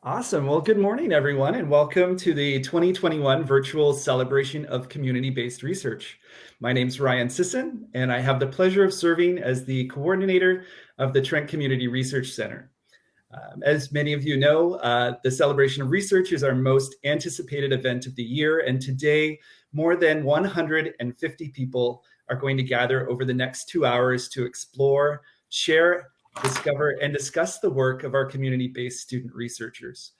Awesome. Well, good morning, everyone, and welcome to the 2021 Virtual Celebration of Community-Based Research. My name is Ryan Sisson, and I have the pleasure of serving as the coordinator of the Trent Community Research Centre. As many of you know, the Celebration of Research is our most anticipated event of the year, and today more than 150 people are going to gather over the next 2 hours to explore, share, discover, and discuss the work of our community-based student researchers.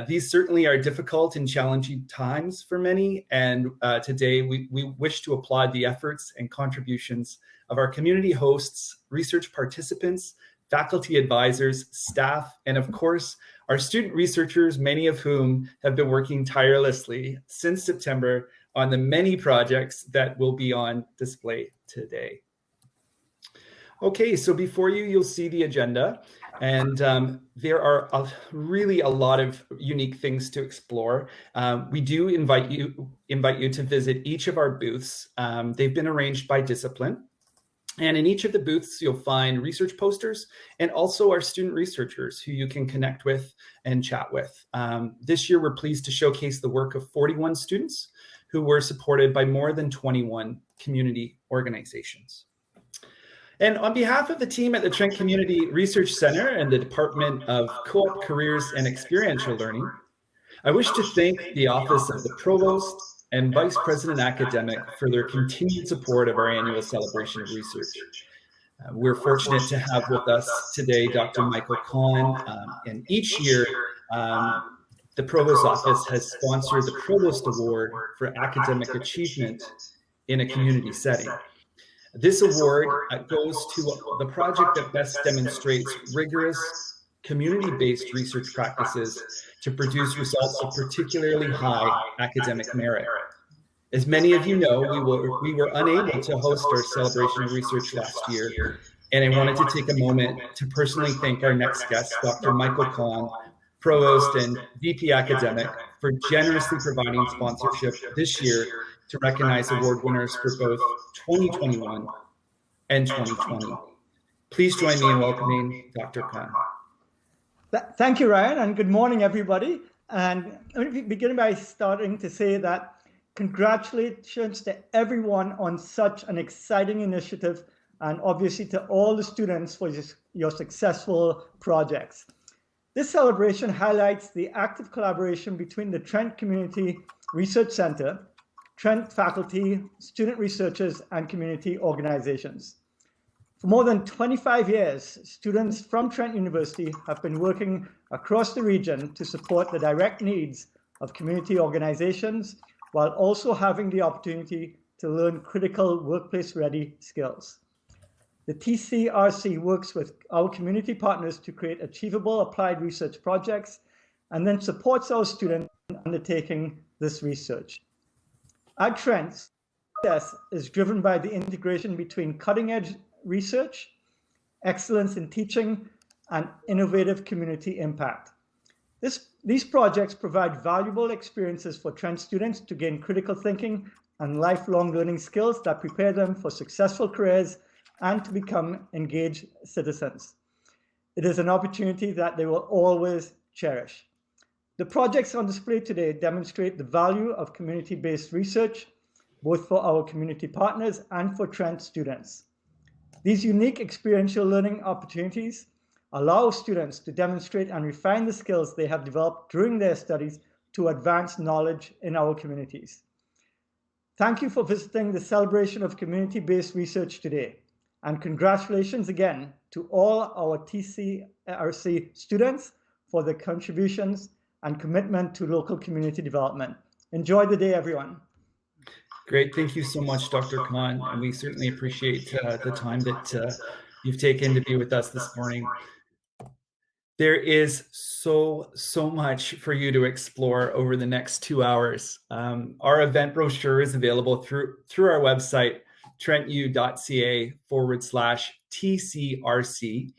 These certainly are difficult and challenging times for many, and today we wish to applaud the efforts and contributions of our community hosts, research participants, faculty advisors, staff, and of course, our student researchers, many of whom have been working tirelessly since September on the many projects that will be on display today. Okay, so before you'll see the agenda, and there are really a lot of unique things to explore. We do invite you to visit each of our booths. They've been arranged by discipline. And in each of the booths, you'll find research posters and also our student researchers who you can connect with and chat with. This year, we're pleased to showcase the work of 41 students who were supported by more than 21 community organizations. And on behalf of the team at the Trent Community Research Centre and the Department of Co-op Careers and Experiential Learning, I wish to thank the Office of the Provost and Vice President Academic for their continued support of our annual Celebration of Research. We're fortunate to have with us today Dr. Michael Kahn, and each year the Provost Office has sponsored the Provost Award for Academic Achievement in a Community Setting. This award goes to the project that best demonstrates rigorous community-based research practices to produce results of particularly high academic merit. As many of you know, we were unable to host our Celebration of Research last year, and I wanted to take a moment to personally thank our next guest, Dr. Michael Kahn, Provost and VP Academic, for generously providing sponsorship this year to recognize award winners for both 2021 and 2020. Please join me in welcoming Dr. Kahn. Thank you, Ryan, and good morning, everybody. And let me begin by starting to say that congratulations to everyone on such an exciting initiative, and obviously to all the students for your successful projects. This celebration highlights the active collaboration between the Trent Community Research Centre, Trent faculty, student researchers, and community organizations. For more than 25 years, students from Trent University have been working across the region to support the direct needs of community organizations, while also having the opportunity to learn critical workplace-ready skills. The TCRC works with our community partners to create achievable applied research projects and then supports our students in undertaking this research. At Trent, success is driven by the integration between cutting-edge research, excellence in teaching, and innovative community impact. These projects provide valuable experiences for Trent students to gain critical thinking and lifelong learning skills that prepare them for successful careers and to become engaged citizens. It is an opportunity that they will always cherish. The projects on display today demonstrate the value of community-based research, both for our community partners and for Trent students. These unique experiential learning opportunities allow students to demonstrate and refine the skills they have developed during their studies to advance knowledge in our communities. Thank you for visiting the Celebration of Community-Based Research today, and congratulations again to all our TCRC students for their contributions and commitment to local community development. Enjoy the day, everyone. Great, thank you so much, Dr. Kahn, and we certainly appreciate the time that you've taken to be with us this morning. There is so much for you to explore over the next 2 hours. Our event brochure is available through our website, trentu.ca/TCRC,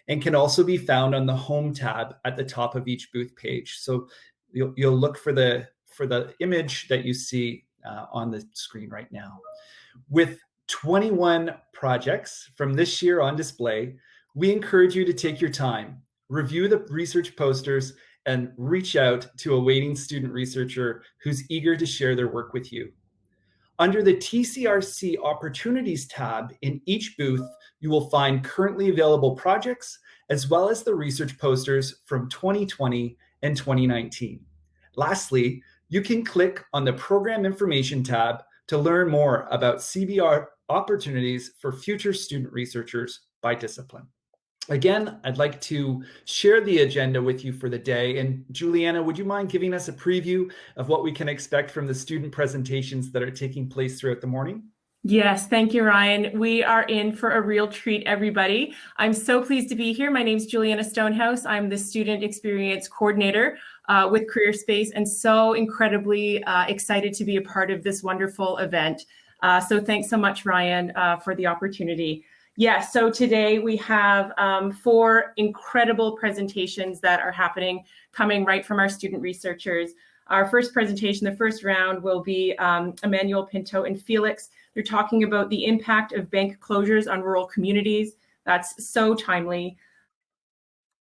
and can also be found on the Home tab at the top of each booth page. So you'll look for the image that you see on the screen right now. With 21 projects from this year on display, we encourage you to take your time, review the research posters, and reach out to a waiting student researcher who's eager to share their work with you. Under the TCRC Opportunities tab in each booth, you will find currently available projects, as well as the research posters from 2020 and 2019. Lastly, you can click on the Program Information tab to learn more about CBR opportunities for future student researchers by discipline. Again, I'd like to share the agenda with you for the day. And Juliana, would you mind giving us a preview of what we can expect from the student presentations that are taking place throughout the morning? Yes, thank you, Ryan. We are in for a real treat, everybody. I'm so pleased to be here. My name is Juliana Stonehouse. I'm the Student Experience Coordinator with CareerSpace, and so incredibly excited to be a part of this wonderful event. So thanks so much, Ryan, for the opportunity. Yes, so today we have 4 incredible presentations that are happening, coming right from our student researchers. Our first presentation, the first round, will be Emmanuel Pinto and Felix. They're talking about the impact of bank closures on rural communities. That's so timely.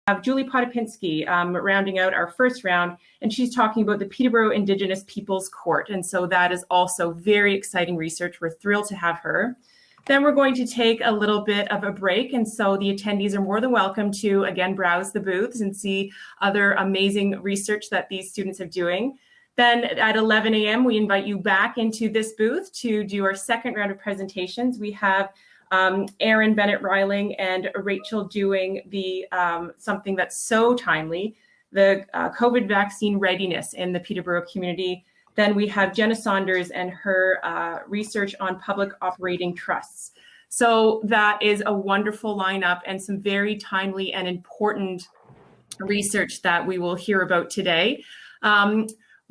I have Julie Potapinski rounding out our first round, and she's talking about the Peterborough Indigenous Peoples Court. And so that is also very exciting research. We're thrilled to have her. Then we're going to take a little bit of a break, and so the attendees are more than welcome to, again, browse the booths and see other amazing research that these students are doing. Then at 11 a.m., we invite you back into this booth to do our second round of presentations. We have Erin Bennett-Riling and Rachel doing the something that's so timely, the COVID vaccine readiness in the Peterborough community. Then we have Jenna Saunders and her research on public operating trusts. So that is a wonderful lineup and some very timely and important research that we will hear about today.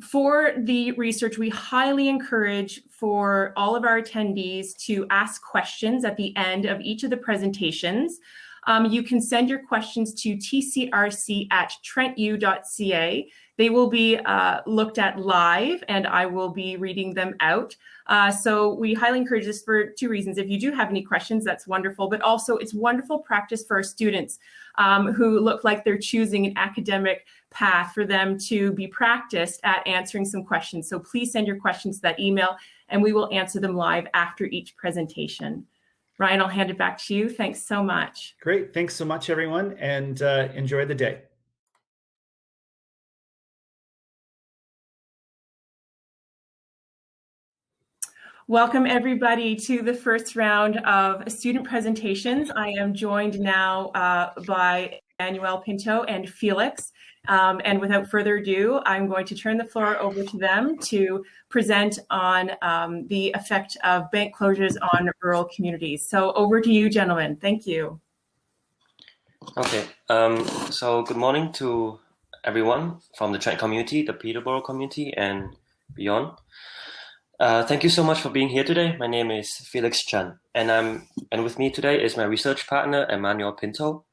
For the research, we highly encourage for all of our attendees to ask questions at the end of each of the presentations. You can send your questions to tcrc@trentu.ca. They will be looked at live, and I will be reading them out. So we highly encourage this for 2 reasons. If you do have any questions, that's wonderful, but also it's wonderful practice for our students who look like they're choosing an academic path for them to be practiced at answering some questions. So please send your questions to that email, and we will answer them live after each presentation. Ryan, I'll hand it back to you. Thanks so much. Great. Thanks so much, everyone, and enjoy the day. Welcome, everybody, to the first round of student presentations. I am joined now by Emmanuel Pinto and Felix. And without further ado, I'm going to turn the floor over to them to present on the effect of bank closures on rural communities. So over to you, gentlemen. Thank you. Okay, so good morning to everyone from the Trent community, the Peterborough community, and beyond. Thank you so much for being here today. My name is Felix Chan, and with me today is my research partner, Emmanuel Pinto.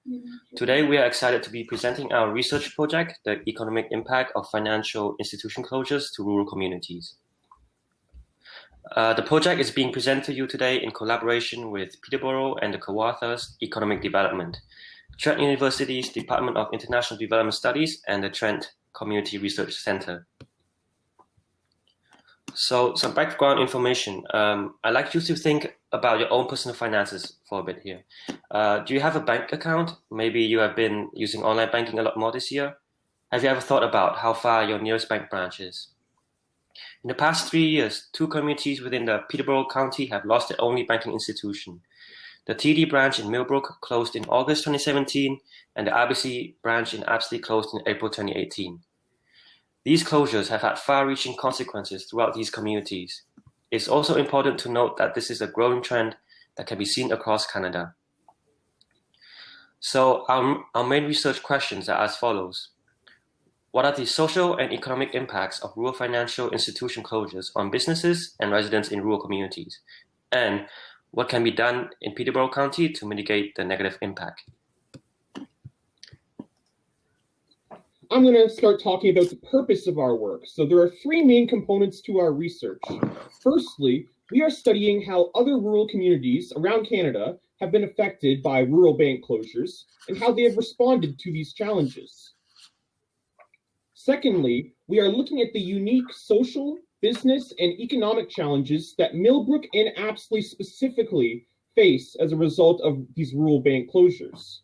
Today, we are excited to be presenting our research project, the economic impact of financial institution closures to rural communities. The project is being presented to you today in collaboration with Peterborough and the Kawarthas Economic Development, Trent University's Department of International Development Studies, and the Trent Community Research Centre. So some background information. I'd like you to think about your own personal finances for a bit here. Do you have a bank account? Maybe you have been using online banking a lot more this year. Have you ever thought about how far your nearest bank branch is? In the past 3 years, 2 communities within the Peterborough County have lost their only banking institution. The TD branch in Millbrook closed in August 2017, and the RBC branch in Apsley closed in April 2018. These closures have had far-reaching consequences throughout these communities. It's also important to note that this is a growing trend that can be seen across Canada. So our main research questions are as follows. What are the social and economic impacts of rural financial institution closures on businesses and residents in rural communities? And what can be done in Peterborough County to mitigate the negative impact? I'm going to start talking about the purpose of our work. So there are 3 main components to our research. Firstly, we are studying how other rural communities around Canada have been affected by rural bank closures and how they have responded to these challenges. Secondly, we are looking at the unique social, business, and economic challenges that Millbrook and Apsley specifically face as a result of these rural bank closures.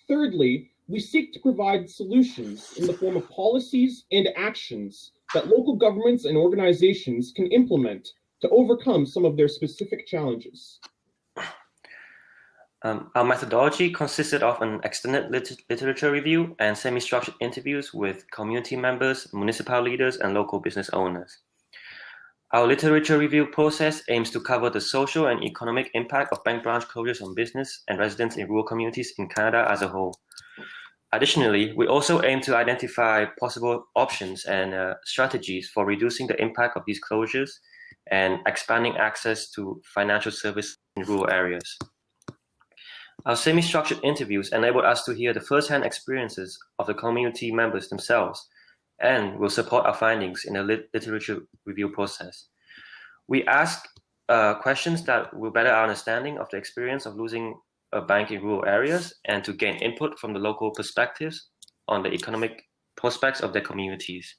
Thirdly, we seek to provide solutions in the form of policies and actions that local governments and organizations can implement to overcome some of their specific challenges. Our methodology consisted of an extended literature review and semi-structured interviews with community members, municipal leaders, and local business owners. Our literature review process aims to cover the social and economic impact of bank branch closures on business and residents in rural communities in Canada as a whole. Additionally, we also aim to identify possible options and strategies for reducing the impact of these closures and expanding access to financial services in rural areas. Our semi-structured interviews enabled us to hear the first-hand experiences of the community members themselves and will support our findings in the literature review process. We ask questions that will better our understanding of the experience of losing a bank in rural areas and to gain input from the local perspectives on the economic prospects of their communities.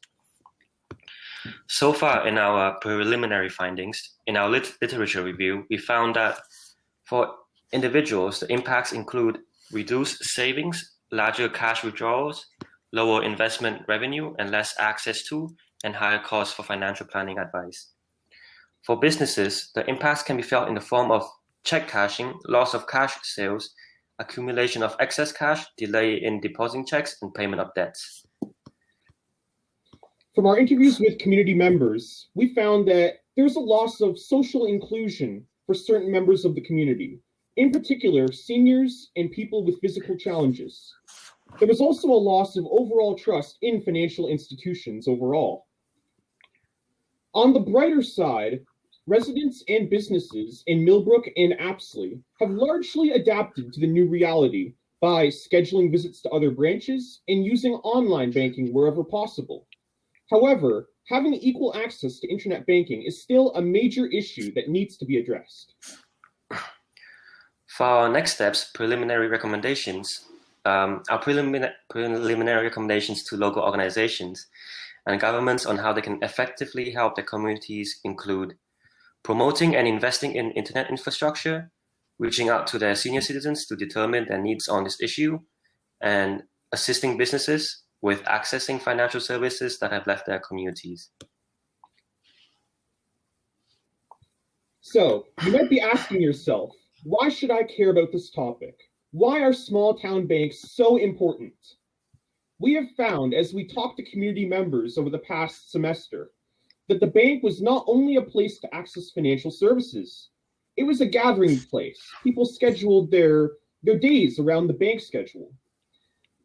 So far in our preliminary findings, in our literature review, we found that for individuals, the impacts include reduced savings, larger cash withdrawals, lower investment revenue, and less access to and higher costs for financial planning advice. For businesses, the impacts can be felt in the form of check cashing, loss of cash sales, accumulation of excess cash, delay in depositing checks, and payment of debts. From our interviews with community members, we found that there's a loss of social inclusion for certain members of the community, in particular, seniors and people with physical challenges. There was also a loss of overall trust in financial institutions overall. On the brighter side, residents and businesses in Millbrook and Apsley have largely adapted to the new reality by scheduling visits to other branches and using online banking wherever possible. However, having equal access to internet banking is still a major issue that needs to be addressed. For our next steps, preliminary recommendations, our preliminary recommendations to local organizations and governments on how they can effectively help their communities include promoting and investing in internet infrastructure, reaching out to their senior citizens to determine their needs on this issue, and assisting businesses with accessing financial services that have left their communities. So, you might be asking yourself, why should I care about this topic? Why are small town banks so important? We have found, as we talked to community members over the past semester, that the bank was not only a place to access financial services, it was a gathering place. People scheduled their days around the bank schedule.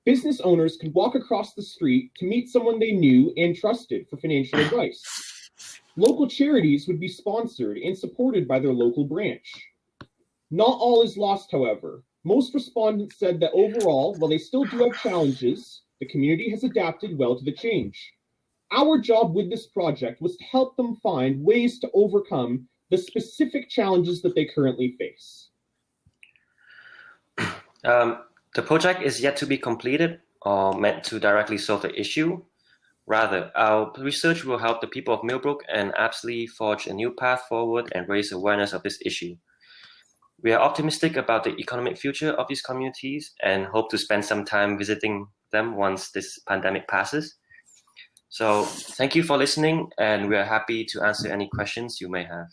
Business owners could walk across the street to meet someone they knew and trusted for financial advice. Local charities would be sponsored and supported by their local branch. Not all is lost, however. Most respondents said that overall, while they still do have challenges, the community has adapted well to the change. Our job with this project was to help them find ways to overcome the specific challenges that they currently face. The project is yet to be completed or meant to directly solve the issue. Rather, our research will help the people of Millbrook and Apsley forge a new path forward and raise awareness of this issue. We are optimistic about the economic future of these communities and hope to spend some time visiting them once this pandemic passes. So thank you for listening, and we are happy to answer any questions you may have.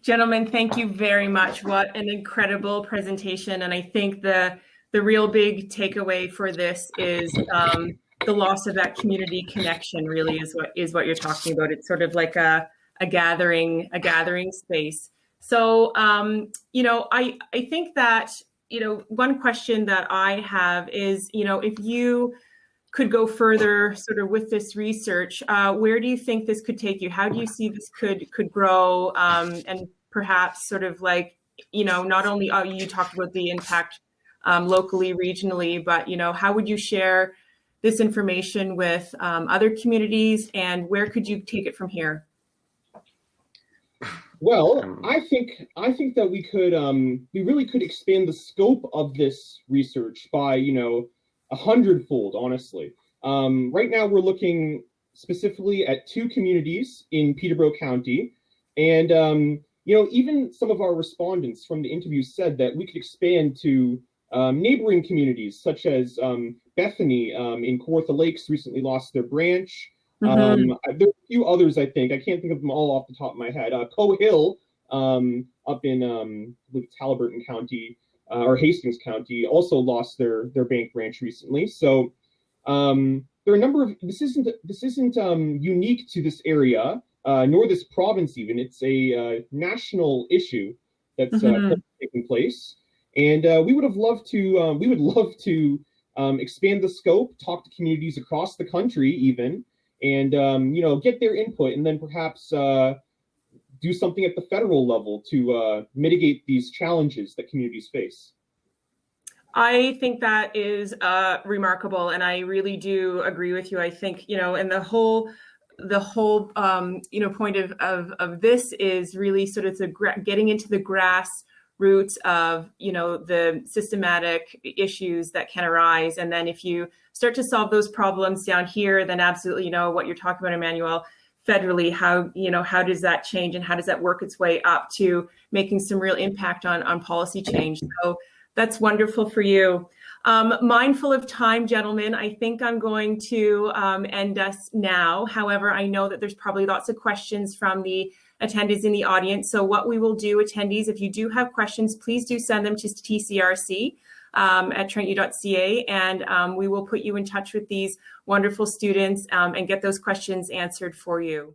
Gentlemen, thank you very much. What an incredible presentation. And I think the real big takeaway for this is the loss of that community connection really is what you're talking about. It's sort of like a gathering space. So, I think that, one question that I have is, if you could go further sort of with this research, where do you think this could take you? How do you see this could grow? And perhaps sort of like, not only you talked about the impact locally, regionally, but, how would you share this information with other communities, and where could you take it from here? Well, I think that we really could expand the scope of this research by 100-fold, honestly. Right now we're looking specifically at 2 communities in Peterborough County, and even some of our respondents from the interview said that we could expand to neighboring communities such as Bethany in Kawartha Lakes recently lost their branch. There are a few others, I think. I can't think of them all off the top of my head. Coe Hill up in Haliburton County or Hastings County also lost their bank branch recently. So there are a number of, this isn't unique to this area, nor this province even. It's a national issue that's taking place. And we would love to expand the scope, talk to communities across the country even, and get their input, and then perhaps do something at the federal level to mitigate these challenges that communities face. I think that is remarkable, and I really do agree with you. I think, and the whole point of this is really sort of getting into the grassroots of the systematic issues that can arise, and then if you start to solve those problems down here, then absolutely, what you're talking about, Emmanuel, federally, how does that change, and how does that work its way up to making some real impact on policy change? So that's wonderful for you. Mindful of time, gentlemen, I think I'm going to end us now. However, I know that there's probably lots of questions from the attendees in the audience. So what we will do, attendees, if you do have questions, please do send them to TCRC at trentu.ca, and we will put you in touch with these wonderful students and get those questions answered for you.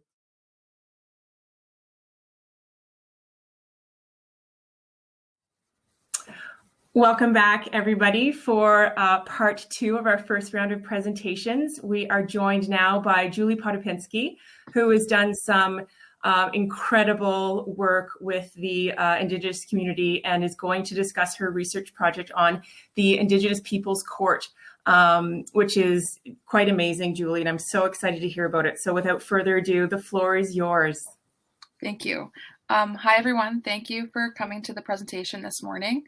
Welcome back, everybody, for part 2 of our first round of presentations. We are joined now by Julie Podopinski, who has done some incredible work with the Indigenous community and is going to discuss her research project on the Indigenous Peoples Court, which is quite amazing, Julie, and I'm so excited to hear about it. So without further ado, the floor is yours. Thank you. Hi, everyone. Thank you for coming to the presentation this morning.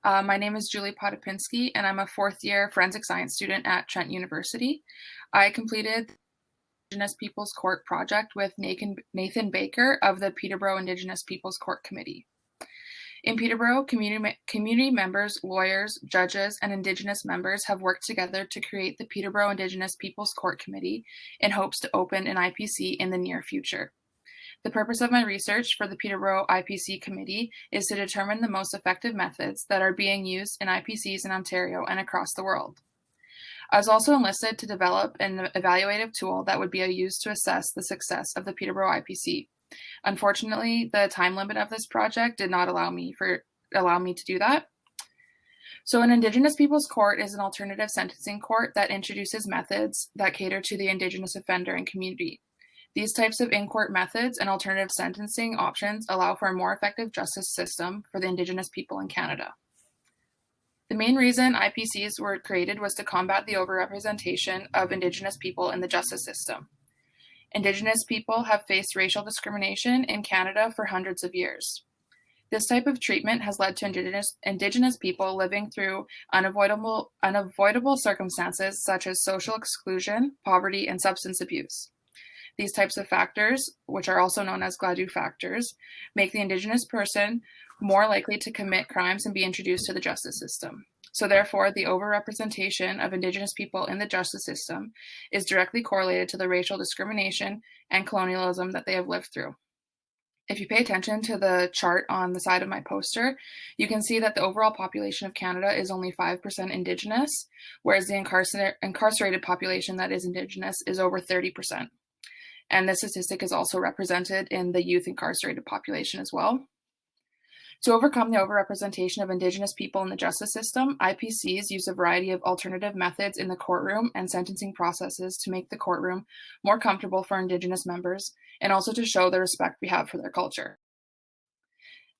My name is Julie Podopinski, and I'm a 4th-year forensic science student at Trent University. I completed the Indigenous Peoples Court project with Nathan Baker of the Peterborough Indigenous Peoples Court Committee. In Peterborough, community members, lawyers, judges, and Indigenous members have worked together to create the Peterborough Indigenous Peoples Court Committee in hopes to open an IPC in the near future. The purpose of my research for the Peterborough IPC Committee is to determine the most effective methods that are being used in IPCs in Ontario and across the world. I was also enlisted to develop an evaluative tool that would be used to assess the success of the Peterborough IPC. Unfortunately, the time limit of this project did not allow me to do that. So an Indigenous Peoples Court is an alternative sentencing court that introduces methods that cater to the Indigenous offender and community. These types of in-court methods and alternative sentencing options allow for a more effective justice system for the Indigenous people in Canada. The main reason IPCs were created was to combat the overrepresentation of Indigenous people in the justice system. Indigenous people have faced racial discrimination in Canada for hundreds of years. This type of treatment has led to Indigenous people living through unavoidable circumstances such as social exclusion, poverty, and substance abuse. These types of factors, which are also known as Gladue factors, make the Indigenous person more likely to commit crimes and be introduced to the justice system. So therefore, the overrepresentation of Indigenous people in the justice system is directly correlated to the racial discrimination and colonialism that they have lived through. If you pay attention to the chart on the side of my poster, you can see that the overall population of Canada is only 5% Indigenous, whereas the incarcerated population that is Indigenous is over 30%. And this statistic is also represented in the youth incarcerated population as well. To overcome the overrepresentation of Indigenous people in the justice system, IPCs use a variety of alternative methods in the courtroom and sentencing processes to make the courtroom more comfortable for Indigenous members and also to show the respect we have for their culture.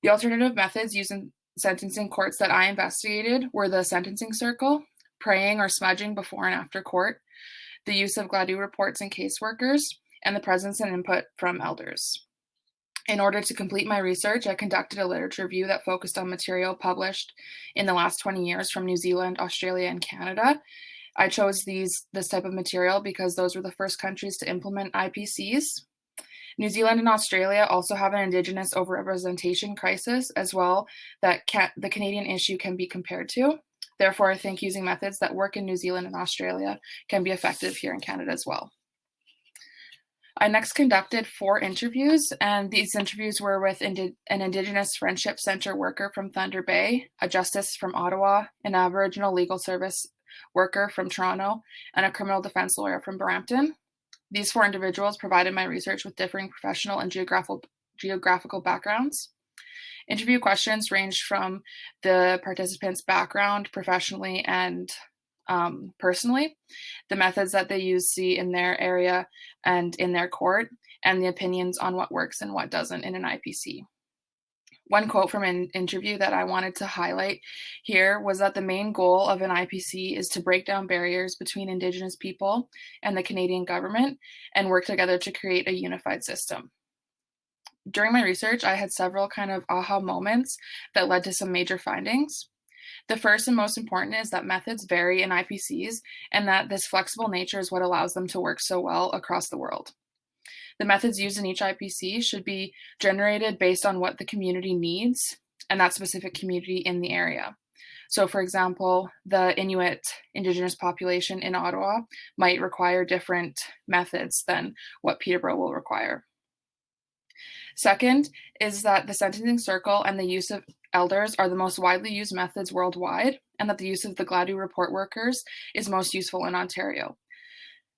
The alternative methods used in sentencing courts that I investigated were the sentencing circle, praying or smudging before and after court, the use of Gladue reports and caseworkers, and the presence and input from elders. In order to complete my research, I conducted a literature review that focused on material published in the last 20 years from New Zealand, Australia, and Canada. I chose this type of material because those were the first countries to implement IPCs. New Zealand and Australia also have an Indigenous overrepresentation crisis as well that the Canadian issue can be compared to. Therefore, I think using methods that work in New Zealand and Australia can be effective here in Canada as well. I next conducted 4 interviews, and these interviews were with an Indigenous Friendship Centre worker from Thunder Bay, a justice from Ottawa, an Aboriginal legal service worker from Toronto, and a criminal defense lawyer from Brampton. These 4 individuals provided my research with differing professional and geographical backgrounds. Interview questions ranged from the participants' background professionally and personally, the methods that they use in their area and in their court, and the opinions on what works and what doesn't in an IPC. One quote from an interview that I wanted to highlight here was that the main goal of an IPC is to break down barriers between Indigenous people and the Canadian government and work together to create a unified system. During my research, I had several kind of aha moments that led to some major findings. The first and most important is that methods vary in IPCs and that this flexible nature is what allows them to work so well across the world. The methods used in each IPC should be generated based on what the community needs and that specific community in the area. So for example, the Inuit Indigenous population in Ottawa might require different methods than what Peterborough will require. Second is that the sentencing circle and the use of elders are the most widely used methods worldwide, and that the use of the Gladue report workers is most useful in Ontario.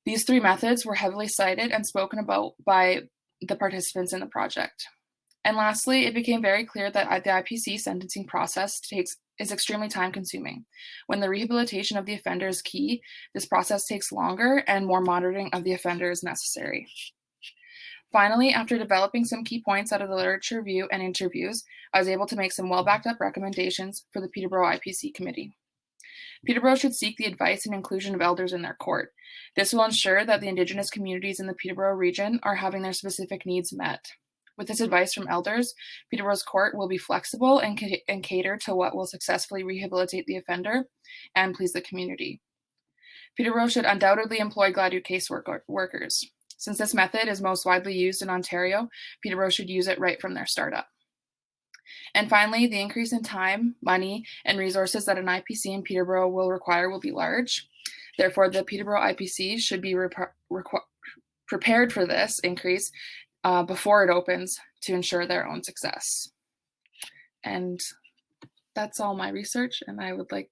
These 3 methods were heavily cited and spoken about by the participants in the project. And lastly, it became very clear that the IPC sentencing process is extremely time-consuming. When the rehabilitation of the offender is key, this process takes longer and more monitoring of the offender is necessary. Finally, after developing some key points out of the literature review and interviews, I was able to make some well-backed-up recommendations for the Peterborough IPC Committee. Peterborough should seek the advice and inclusion of elders in their court. This will ensure that the Indigenous communities in the Peterborough region are having their specific needs met. With this advice from elders, Peterborough's court will be flexible and cater to what will successfully rehabilitate the offender and please the community. Peterborough should undoubtedly employ Gladue case workers. Since this method is most widely used in Ontario, Peterborough should use it right from their startup. And finally, the increase in time, money, and resources that an IPC in Peterborough will require will be large. Therefore, the Peterborough IPC should be prepared for this increase before it opens to ensure their own success. And that's all my research, and I would like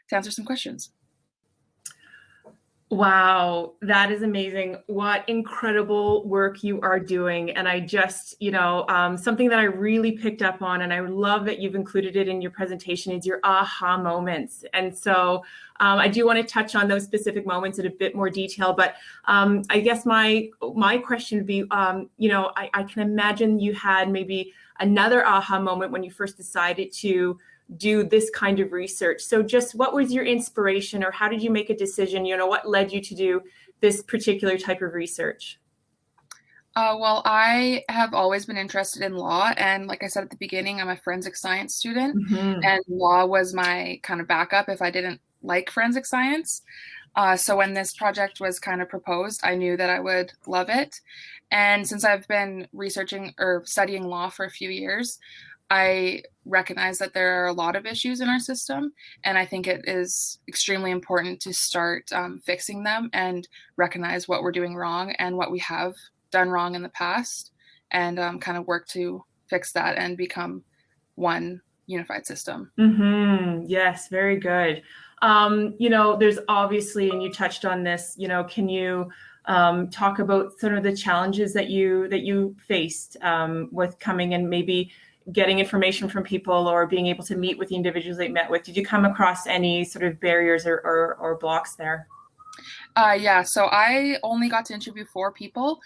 to answer some questions. Wow, that is amazing. What incredible work you are doing. And I just, something that I really picked up on, and I love that you've included it in your presentation, is your aha moments. And so I do want to touch on those specific moments in a bit more detail, but I guess my question would be, I can imagine you had maybe another aha moment when you first decided to do this kind of research. So just what was your inspiration, or how did you make a decision? What led you to do this particular type of research? Well, I have always been interested in law. And like I said at the beginning, I'm a forensic science student, and law was my kind of backup if I didn't like forensic science. So when this project was kind of proposed, I knew that I would love it. And since I've been researching or studying law for a few years, I recognize that there are a lot of issues in our system, and I think it is extremely important to start fixing them and recognize what we're doing wrong and what we have done wrong in the past, and kind of work to fix that and become one unified system. Yes, very good. There's obviously, and you touched on this, can you talk about sort of the challenges that you faced with coming and maybe getting information from people or being able to meet with the individuals they met with? Did you come across any sort of barriers or blocks there? Yeah, so I only got to interview 4 people.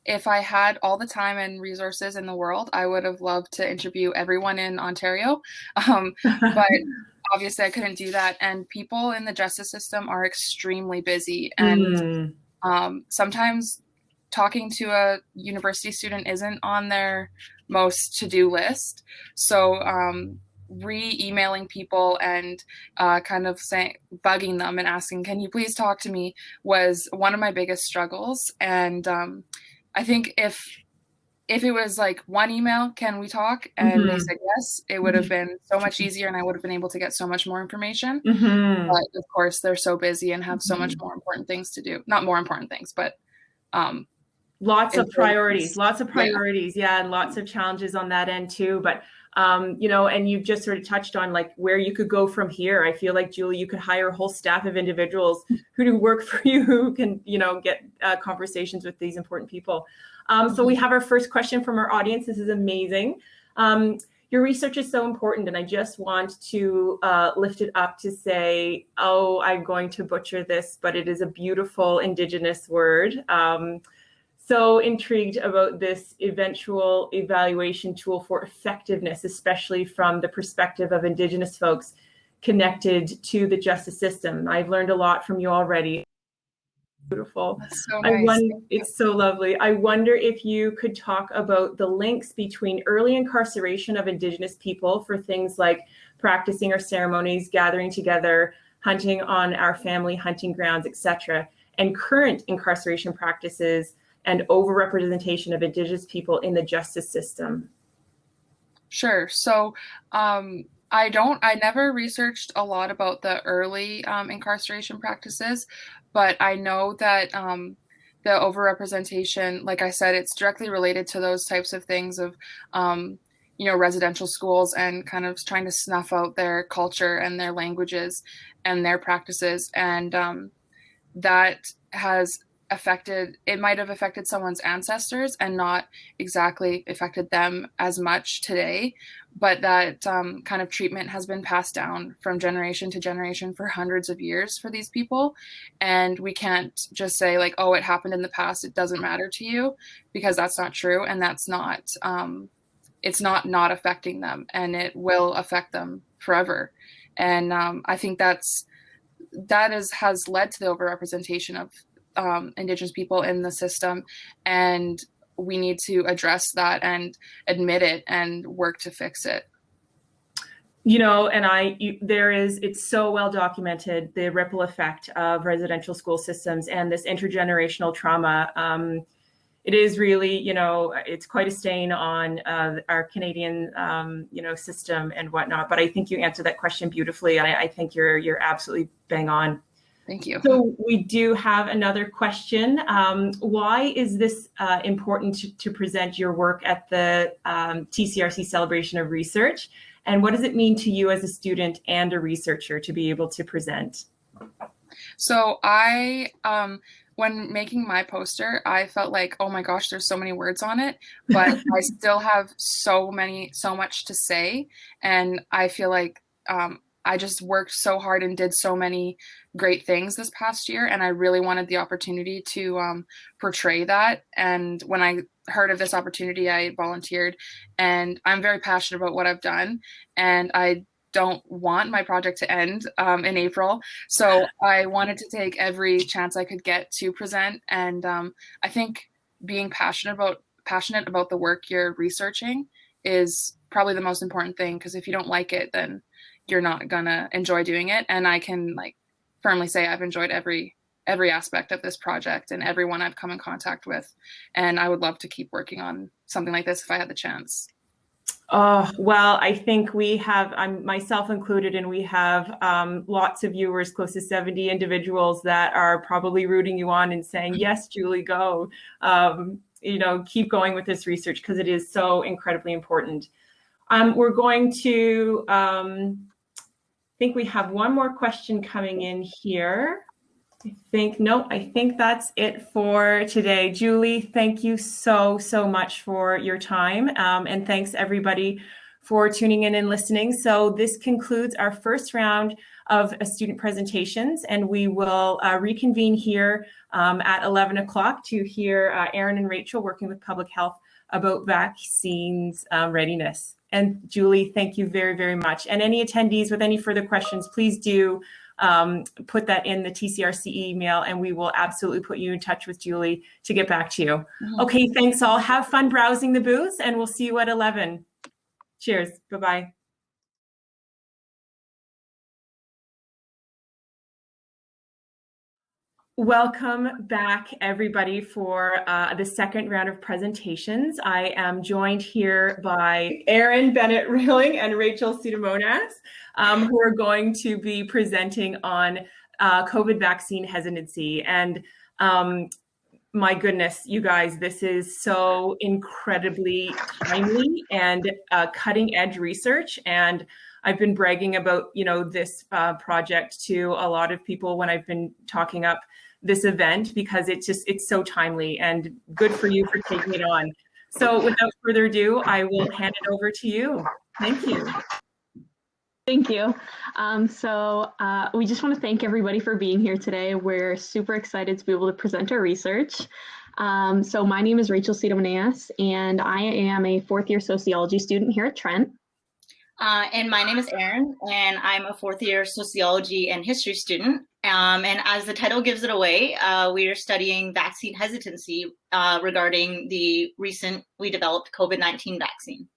If I had all the time and resources in the world, I would have loved to interview everyone in Ontario. But obviously I couldn't do that. And people in the justice system are extremely busy. And sometimes talking to a university student isn't on their most to-do list. So re-emailing people and kind of bugging them and asking, can you please talk to me, was one of my biggest struggles. And I think if it was like one email, can we talk? And they said yes, it would have been so much easier and I would have been able to get so much more information. But of course, they're so busy and have so much more important things to do. Not more important things, but lots of priorities, yeah, and lots of challenges on that end too. But you know, and you've just sort of touched on like where you could go from here. I feel like, Julie, you could hire a whole staff of individuals who do work for you, who can, you know, get conversations with these important people. So we have our first question from our audience. This is amazing. Your research is so important, and I just want to lift it up to say, oh, I'm going to butcher this, but it is a beautiful Indigenous word. So intrigued about this eventual evaluation tool for effectiveness, especially from the perspective of Indigenous folks connected to the justice system. I've learned a lot from you already. Beautiful. That's so nice. It's so lovely. I wonder if you could talk about the links between early incarceration of Indigenous people for things like practicing our ceremonies, gathering together, hunting on our family hunting grounds, etc., and current incarceration practices and overrepresentation of Indigenous people in the justice system. Sure. So I never researched a lot about the early incarceration practices, but I know that the overrepresentation, like I said, it's directly related to those types of things of, you know, residential schools and kind of trying to snuff out their culture and their languages and their practices. And that has it might have affected someone's ancestors and not exactly affected them as much today, but that kind of treatment has been passed down from generation to generation for hundreds of years for these people. And we can't just say like, oh, it happened in the past, it doesn't matter to you, because that's not true. And that's not, it's not affecting them, and it will affect them forever. And I think has led to the overrepresentation of Indigenous people in the system, and we need to address that and admit it and work to fix it. You know, and it's so well documented, the ripple effect of residential school systems and this intergenerational trauma. It is really, you know, it's quite a stain on our Canadian, you know, system and whatnot. But I think you answered that question beautifully. I think you're absolutely bang on. Thank you. So we do have another question. Why is this important to present your work at the TCRC Celebration of Research? And what does it mean to you as a student and a researcher to be able to present? So when making my poster, I felt like, oh my gosh, there's so many words on it, but I still have so much to say. And I feel like I just worked so hard and did so many great things this past year, and I really wanted the opportunity to portray that. And when I heard of this opportunity, I volunteered, and I'm very passionate about what I've done, and I don't want my project to end in April. So I wanted to take every chance I could get to present. And I think being passionate about the work you're researching is probably the most important thing, because if you don't like it, then you're not gonna enjoy doing it. And I can like firmly say I've enjoyed every aspect of this project and everyone I've come in contact with. And I would love to keep working on something like this if I had the chance. Oh, well, I think we have, I'm myself included, and we have lots of viewers, close to 70 individuals that are probably rooting you on and saying, yes, Julie, go. You know, keep going with this research because it is so incredibly important. We're going to, I think we have one more question coming in here. I think that's it for today. Julie, thank you so much for your time. And thanks everybody for tuning in and listening. So this concludes our first round of student presentations, and we will reconvene here at 11 o'clock to hear Aaron and Rachel working with public health about vaccines readiness. And Julie, thank you very much. And any attendees with any further questions, please do put that in the TCRC email, and we will absolutely put you in touch with Julie to get back to you. Okay, thanks all. Have fun browsing the booths, and we'll see you at 11. Cheers. Bye-bye. Welcome back, everybody, for the second round of presentations. I am joined here by Erin Bennett-Rilling and Rachel Pseudomonas, who are going to be presenting on COVID vaccine hesitancy. And my goodness, you guys, this is so incredibly timely and cutting edge research. And I've been bragging about, this project to a lot of people when I've been talking up this event, because it's so timely, and good for you for taking it on. So without further ado, I will hand it over to you. Thank you. Thank you. We just want to thank everybody for being here today. We're super excited to be able to present our research. So my name is Rachel Pseudomonas, and I am a fourth-year sociology student here at Trent. And my name is Erin, and I'm a fourth-year sociology and history student. And as the title gives it away, we are studying vaccine hesitancy regarding the recently developed COVID-19 vaccine.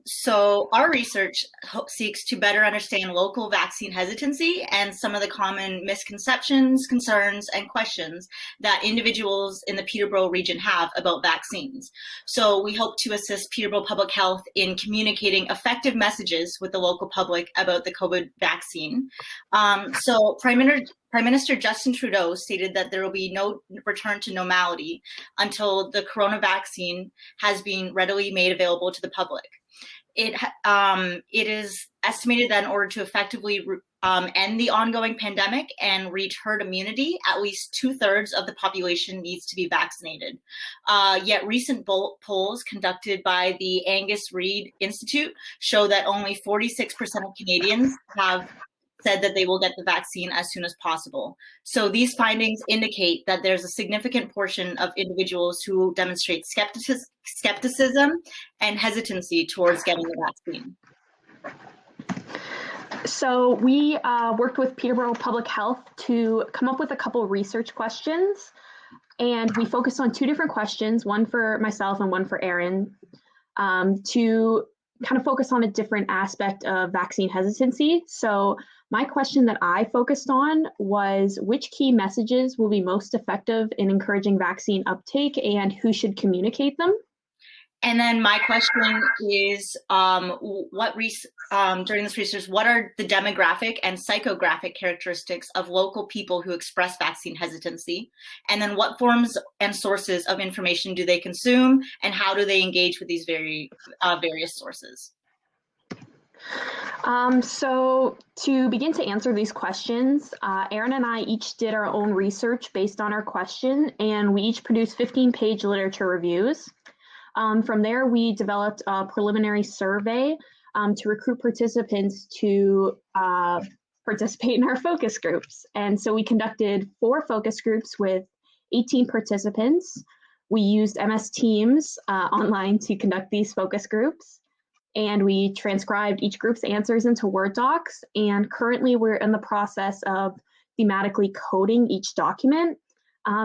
So our research seeks to better understand local vaccine hesitancy and some of the common misconceptions, concerns, and questions that individuals in the Peterborough region have about vaccines. So we hope to assist Peterborough Public Health in communicating effective messages with the local public about the COVID vaccine. So Prime Minister Justin Trudeau stated that there will be no return to normality until the corona vaccine has been readily made available to the public. It is estimated that in order to effectively end the ongoing pandemic and reach herd immunity, at least 2/3 of the population needs to be vaccinated. Yet recent polls conducted by the Angus Reid Institute show that only 46% of Canadians have said that they will get the vaccine as soon as possible. So these findings indicate that there's a significant portion of individuals who demonstrate skepticism and hesitancy towards getting the vaccine. So we worked with Peterborough Public Health to come up with a couple of research questions, and we focused on two different questions, one for myself and one for Erin, to kind of focus on a different aspect of vaccine hesitancy. So my question that I focused on was, which key messages will be most effective in encouraging vaccine uptake, and who should communicate them? And then my question is, during this research, what are the demographic and psychographic characteristics of local people who express vaccine hesitancy? And then what forms and sources of information do they consume, and how do they engage with these various sources? So to begin to answer these questions, Erin and I each did our own research based on our question, and we each produced 15-page literature reviews. From there, we developed a preliminary survey to recruit participants to participate in our focus groups. And so we conducted 4 focus groups with 18 participants. We used MS Teams online to conduct these focus groups, and we transcribed each group's answers into Word docs. And currently we're in the process of thematically coding each document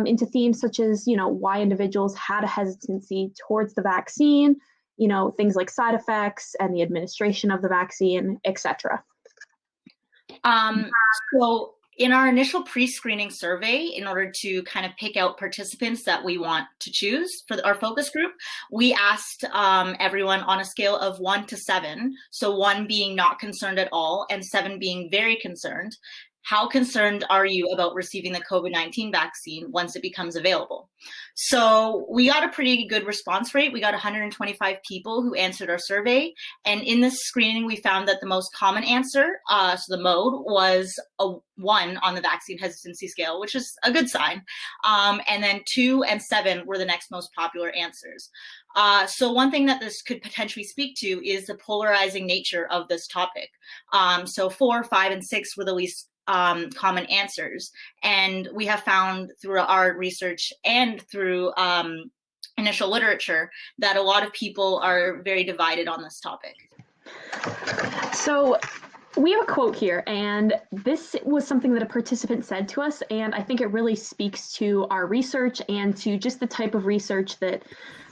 into themes such as, why individuals had a hesitancy towards the vaccine, things like side effects and the administration of the vaccine, etc. So in our initial pre-screening survey, in order to kind of pick out participants that we want to choose for our focus group, we asked everyone on a scale of 1 to 7, so 1 being not concerned at all and 7 being very concerned, how concerned are you about receiving the COVID-19 vaccine once it becomes available? So we got a pretty good response rate. We got 125 people who answered our survey. And in this screening, we found that the most common answer, so the mode, was a 1 on the vaccine hesitancy scale, which is a good sign. And then 2 and 7 were the next most popular answers. So one thing that this could potentially speak to is the polarizing nature of this topic. So 4, 5, and 6 were the least common answers. And we have found through our research and through initial literature that a lot of people are very divided on this topic. So We have a quote here, and this was something that a participant said to us, and I think it really speaks to our research and to just the type of research that,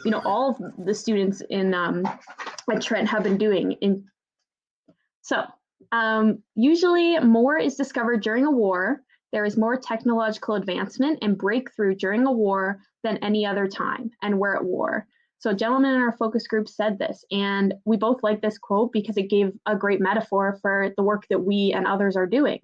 you know, all of the students in at Trent have been doing. Usually more is discovered during a war. There is more technological advancement and breakthrough during a war than any other time, and we're at war. So a gentleman in our focus group said this, and we both like this quote because it gave a great metaphor for the work that we and others are doing.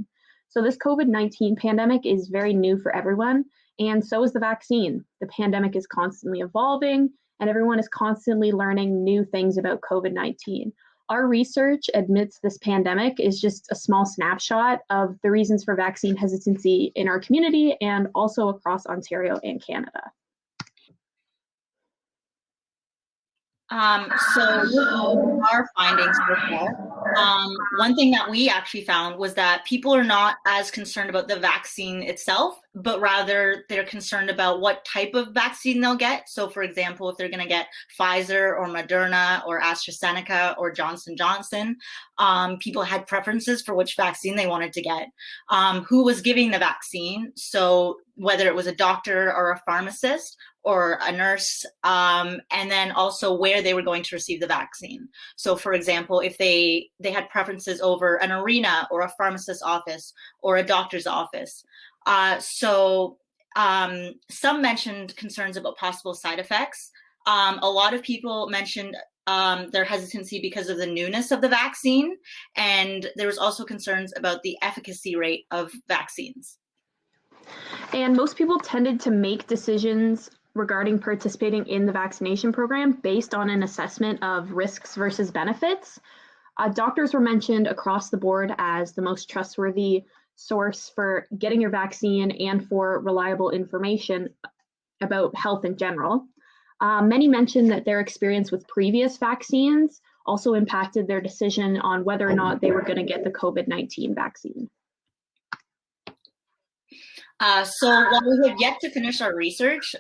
So this COVID-19 pandemic is very new for everyone, and so is the vaccine. The pandemic is constantly evolving, and everyone is constantly learning new things about COVID-19. Our research admits this pandemic is just a small snapshot of the reasons for vaccine hesitancy in our community and also across Ontario and Canada. So with our findings so far, one thing that we actually found was that people are not as concerned about the vaccine itself, but rather they're concerned about what type of vaccine they'll get. So for example, if they're going to get Pfizer or Moderna or AstraZeneca or Johnson & Johnson, people had preferences for which vaccine they wanted to get, who was giving the vaccine. So whether it was a doctor or a pharmacist or a nurse, and then also where they were going to receive the vaccine. So for example, if they had preferences over an arena or a pharmacist's office or a doctor's office. Some mentioned concerns about possible side effects. A lot of people mentioned their hesitancy because of the newness of the vaccine, and there was also concerns about the efficacy rate of vaccines. And most people tended to make decisions regarding participating in the vaccination program based on an assessment of risks versus benefits. Doctors were mentioned across the board as the most trustworthy source for getting your vaccine and for reliable information about health in general. Many mentioned that their experience with previous vaccines also impacted their decision on whether or not they were going to get the COVID-19 vaccine. So while we have yet to finish our research,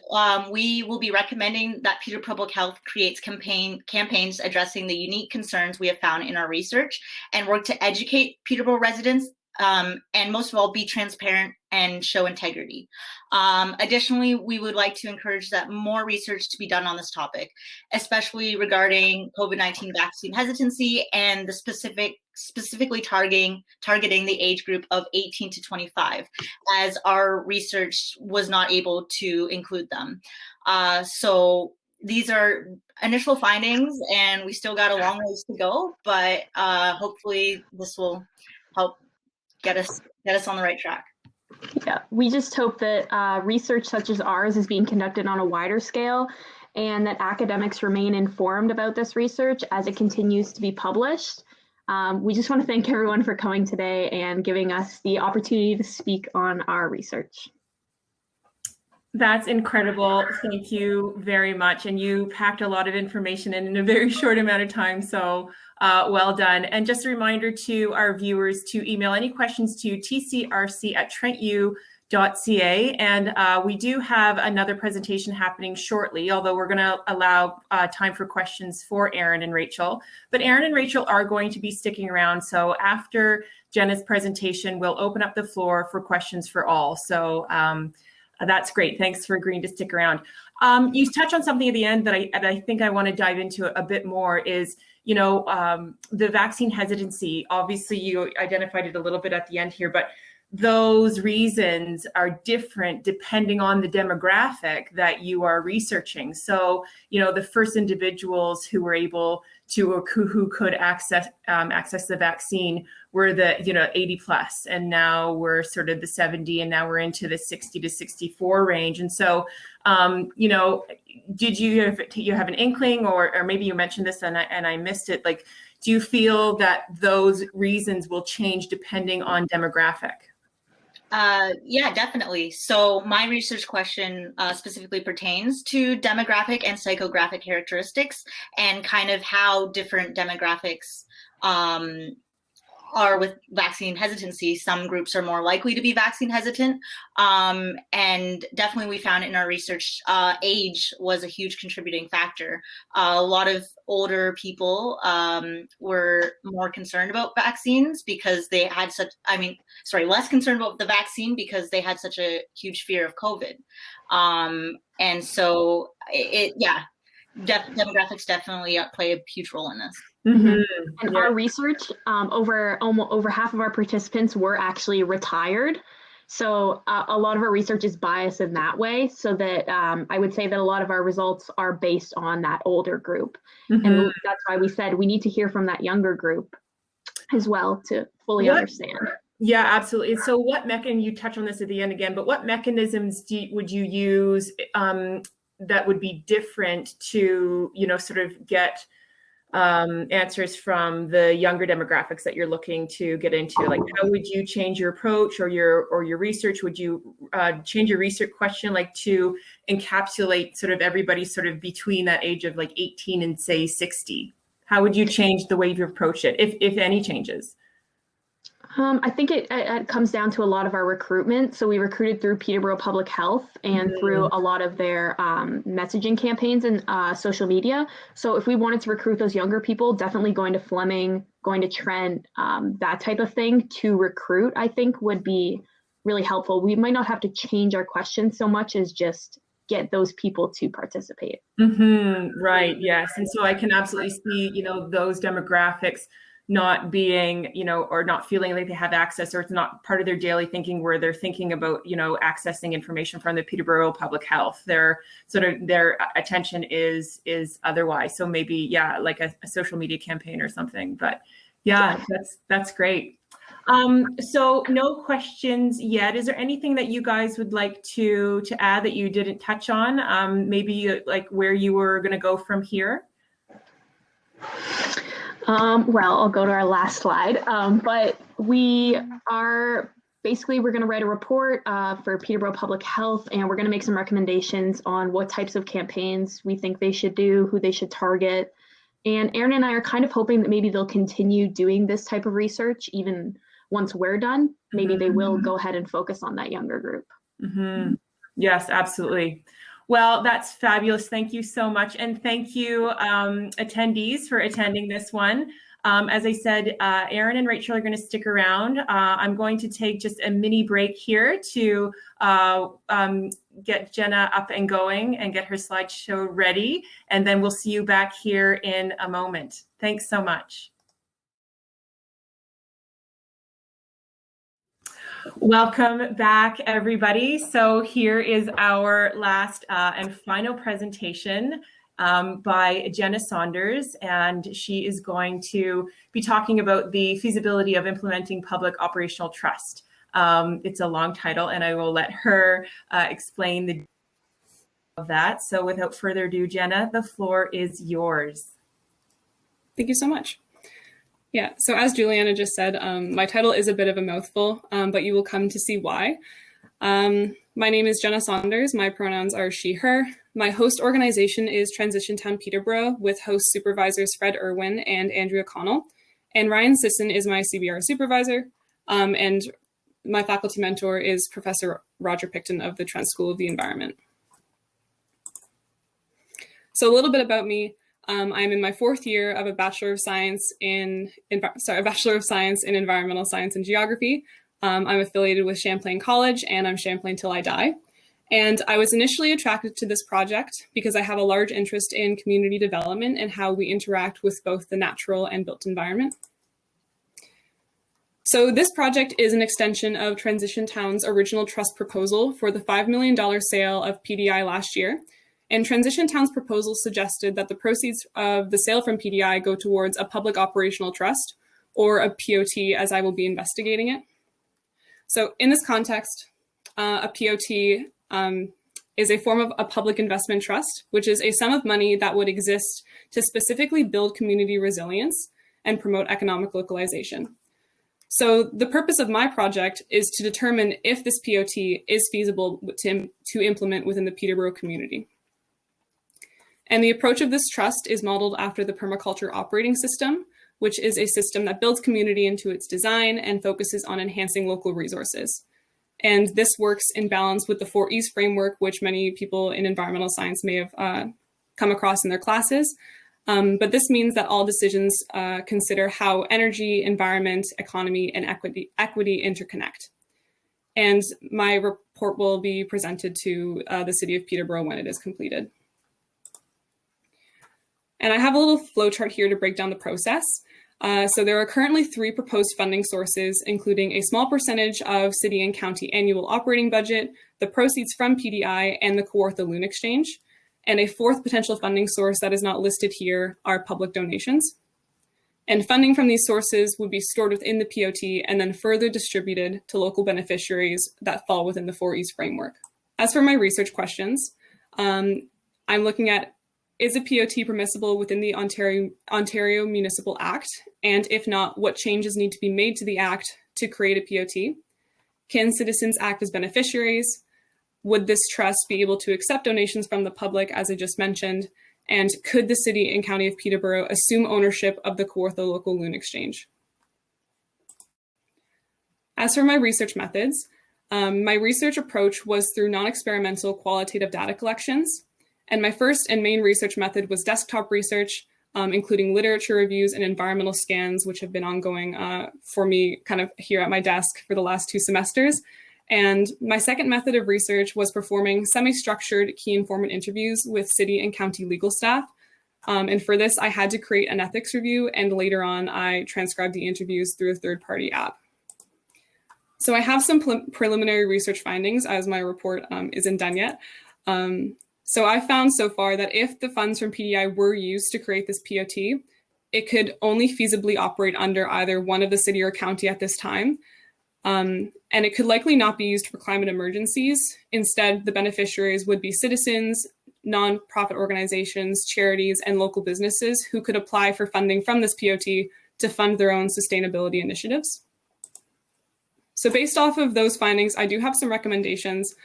we will be recommending that Peterborough Public Health creates campaigns addressing the unique concerns we have found in our research and work to educate Peterborough residents and most of all, be transparent and show integrity. Additionally, we would like to encourage that more research to be done on this topic, especially regarding COVID-19 vaccine hesitancy and the specifically targeting the age group of 18 to 25, as our research was not able to include them. So these are initial findings, and we still got a long ways to go, but hopefully this will help get us on the right track. Yeah, we just hope that research such as ours is being conducted on a wider scale and that academics remain informed about this research as it continues to be published. We just want to thank everyone for coming today and giving us the opportunity to speak on our research. That's incredible. Thank you very much. And you packed a lot of information in a very short amount of time. So well done. And just a reminder to our viewers to email any questions to tcrc@trentu.ca. And we do have another presentation happening shortly, although we're going to allow time for questions for Aaron and Rachel. But Aaron and Rachel are going to be sticking around. So after Jenna's presentation, we'll open up the floor for questions for all. So that's great. Thanks for agreeing to stick around. You touched on something at the end that I think I want to dive into a bit more is, you know, the vaccine hesitancy. Obviously, you identified it a little bit at the end here, but those reasons are different depending on the demographic that you are researching. So, you know, the first individuals who were able to, or who could access the vaccine were the, you know, 80 plus, and now we're sort of the 70, and now we're into the 60 to 64 range. And so, you know, did you have an inkling, or maybe you mentioned this and I missed it? Like, do you feel that those reasons will change depending on demographic? Yeah, definitely. So my research question specifically pertains to demographic and psychographic characteristics and kind of how different demographics are with vaccine hesitancy. Some groups are more likely to be vaccine hesitant. And definitely we found in our research, age was a huge contributing factor. A lot of older people were more concerned about vaccines because they had less concerned about the vaccine because they had such a huge fear of COVID. And so demographics definitely play a huge role in this. Mm-hmm. And our research, over half of our participants were actually retired. So a lot of our research is biased in that way, so that I would say that a lot of our results are based on that older group. Mm-hmm. And that's why we said we need to hear from that younger group as well to fully understand. Yeah, absolutely. So what mechanism, you touch on this at the end again, but what mechanisms would you use that would be different to, sort of get answers from the younger demographics that you're looking to get into? Like, how would you change your approach or your research? Would you change your research question, like to encapsulate sort of everybody sort of between that age of like 18 and say 60? How would you change the way you approach it, if any changes? I think it comes down to a lot of our recruitment. So we recruited through Peterborough Public Health and through a lot of their messaging campaigns and social media. So if we wanted to recruit those younger people, definitely going to Fleming, going to Trent, that type of thing to recruit, I think would be really helpful. We might not have to change our questions so much as just get those people to participate. Mm-hmm. Right. Yes. And so I can absolutely see, those demographics not being, or not feeling like they have access, or it's not part of their daily thinking where they're thinking about, accessing information from the Peterborough Public Health. Their attention is otherwise. So maybe, like a social media campaign or something. But that's great. So no questions yet. Is there anything that you guys would like to add that you didn't touch on? Maybe like where you were going to go from here? Well, I'll go to our last slide, but we're going to write a report for Peterborough Public Health, and we're going to make some recommendations on what types of campaigns we think they should do, who they should target. And Aaron and I are kind of hoping that maybe they'll continue doing this type of research even once we're done. Maybe they will go ahead and focus on that younger group. Mm-hmm. Yes, absolutely. Well, that's fabulous. Thank you so much. And thank you, attendees, for attending this one. As I said, Aaron and Rachel are going to stick around. I'm going to take just a mini break here to get Jenna up and going and get her slideshow ready. And then we'll see you back here in a moment. Thanks so much. Welcome back, everybody. So here is our last and final presentation by Jenna Saunders, and she is going to be talking about the feasibility of implementing public operational trust. It's a long title, and I will let her explain the of that. So without further ado, Jenna, the floor is yours. Thank you so much. Yeah, so as Juliana just said, my title is a bit of a mouthful, but you will come to see why. My name is Jenna Saunders. My pronouns are she, her. My host organization is Transition Town Peterborough, with host supervisors Fred Irwin and Andrea Connell. And Ryan Sisson is my CBR supervisor. And my faculty mentor is Professor Roger Picton of the Trent School of the Environment. So a little bit about me. I'm in my fourth year of a Bachelor of Science in Environmental Science and Geography. I'm affiliated with Champlain College, and I'm Champlain till I die. And I was initially attracted to this project because I have a large interest in community development and how we interact with both the natural and built environment. So this project is an extension of Transition Town's original trust proposal for the $5 million sale of PDI last year. And Transition Town's proposal suggested that the proceeds of the sale from PDI go towards a public operational trust, or a POT, as I will be investigating it. So in this context, a POT is a form of a public investment trust, which is a sum of money that would exist to specifically build community resilience and promote economic localization. So the purpose of my project is to determine if this POT is feasible to implement within the Peterborough community. And the approach of this trust is modeled after the permaculture operating system, which is a system that builds community into its design and focuses on enhancing local resources. And this works in balance with the 4Es framework, which many people in environmental science may have come across in their classes. But this means that all decisions consider how energy, environment, economy, and equity interconnect. And my report will be presented to the City of Peterborough when it is completed. And I have a little flowchart here to break down the process. So there are currently 3 proposed funding sources, including a small percentage of city and county annual operating budget, the proceeds from PDI, and the Kawartha Loon Exchange. And a 4th potential funding source that is not listed here are public donations. And funding from these sources would be stored within the POT and then further distributed to local beneficiaries that fall within the 4Es framework. As for my research questions, I'm looking at, is a POT permissible within the Ontario Municipal Act? And if not, what changes need to be made to the Act to create a POT? Can citizens act as beneficiaries? Would this trust be able to accept donations from the public, as I just mentioned? And could the City and County of Peterborough assume ownership of the Kawartha Local Loon Exchange? As for my research methods, my research approach was through non-experimental qualitative data collections. And my first and main research method was desktop research, including literature reviews and environmental scans, which have been ongoing for me kind of here at my desk for the last 2 semesters. And my second method of research was performing semi-structured key informant interviews with city and county legal staff. And for this, I had to create an ethics review, and later on, I transcribed the interviews through a third-party app. So I have some preliminary research findings, as my report isn't done yet. So I found so far that if the funds from PDI were used to create this POT, it could only feasibly operate under either one of the city or county at this time. And it could likely not be used for climate emergencies. Instead, the beneficiaries would be citizens, nonprofit organizations, charities, and local businesses who could apply for funding from this POT to fund their own sustainability initiatives. So based off of those findings, I do have some recommendations.